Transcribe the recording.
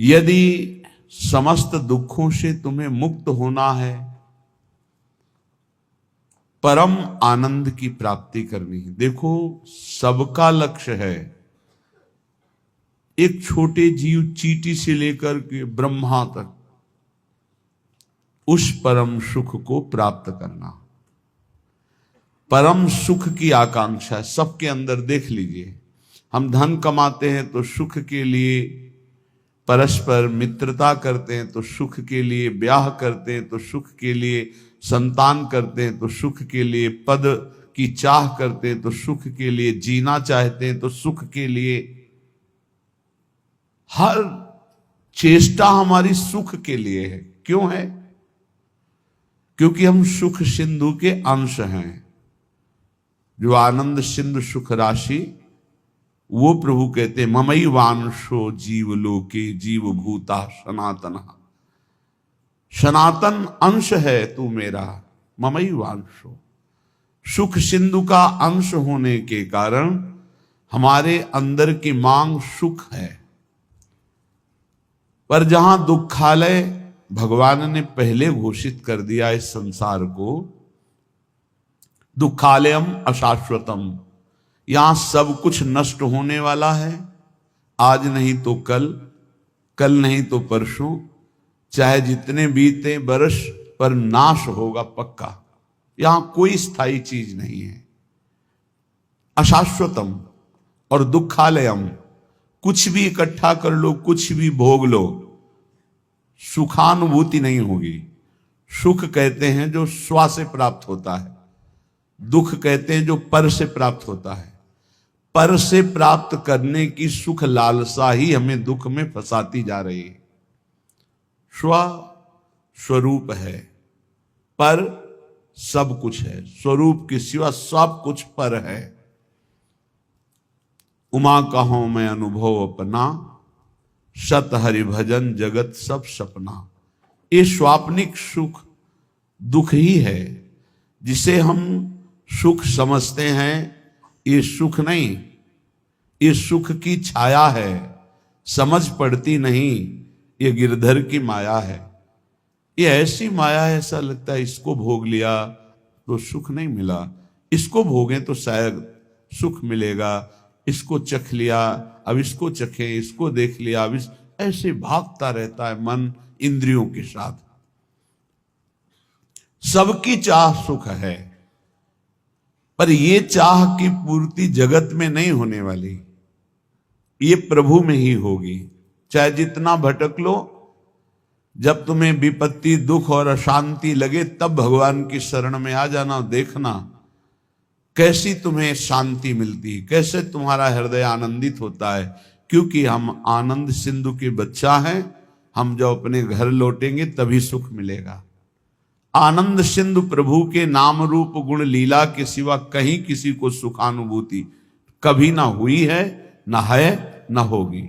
यदि समस्त दुखों से तुम्हें मुक्त होना है, परम आनंद की प्राप्ति करनी है। देखो, सबका लक्ष्य है, एक छोटे जीव चींटी से लेकर के ब्रह्मा तक उस परम सुख को प्राप्त करना। परम सुख की आकांक्षा सबके अंदर देख लीजिए। हम धन कमाते हैं तो सुख के लिए, परस्पर मित्रता करते हैं तो सुख के लिए, ब्याह करते हैं तो सुख के लिए, संतान करते हैं तो सुख के लिए, पद की चाह करते हैं तो सुख के लिए, जीना चाहते हैं तो सुख के लिए। हर चेष्टा हमारी सुख के लिए है। क्यों है? क्योंकि हम सुख सिंधु के अंश हैं। जो आनंद सिंधु सुख राशि, वो प्रभु कहते हैं ममई वांशो जीव लोके जीव भूता सनातन। सनातन अंश है तू मेरा, ममई वांशो। सुख सिंधु का अंश होने के कारण हमारे अंदर की मांग सुख है। पर जहां दुखालय भगवान ने पहले घोषित कर दिया इस संसार को, दुखालयम अशाश्वतम, यहां सब कुछ नष्ट होने वाला है। आज नहीं तो कल, कल नहीं तो परसों, चाहे जितने बीते बरस, पर नाश होगा पक्का। यहां कोई स्थायी चीज नहीं है। अशाश्वतम और दुखालयम, कुछ भी इकट्ठा कर लो, कुछ भी भोग लो, सुखानुभूति नहीं होगी। सुख कहते हैं जो स्व से प्राप्त होता है, दुख कहते हैं जो पर से प्राप्त होता है। पर से प्राप्त करने की सुख लालसा ही हमें दुख में फंसाती जा रही है। स्व स्वरूप है, पर सब कुछ है। स्वरूप के सिवा सब कुछ पर है। उमा कहो मैं अनुभव अपना, सत हरि भजन जगत सब सपना। ये स्वाप्निक सुख दुख ही है, जिसे हम सुख समझते हैं। ये सुख नहीं, ये सुख की छाया है, समझ पड़ती नहीं। ये गिरधर की माया है। ये ऐसी माया है, ऐसा लगता है इसको भोग लिया तो सुख नहीं मिला, इसको भोगें तो शायद सुख मिलेगा, इसको चख लिया अब इसको चखें, इसको देख लिया अब ऐसे भागता रहता है मन इंद्रियों के साथ। सबकी चाह सुख है, पर यह चाह की पूर्ति जगत में नहीं होने वाली, ये प्रभु में ही होगी। चाहे जितना भटक लो, जब तुम्हें विपत्ति दुख और अशांति लगे तब भगवान की शरण में आ जाना। देखना कैसी तुम्हें शांति मिलती है, कैसे तुम्हारा हृदय आनंदित होता है। क्योंकि हम आनंद सिंधु के बच्चा हैं। हम जब अपने घर लौटेंगे तभी सुख मिलेगा। आनंद सिंधु प्रभु के नाम रूप गुण लीला के सिवा कहीं किसी को सुखानुभूति कभी ना हुई है, ना है, ना होगी।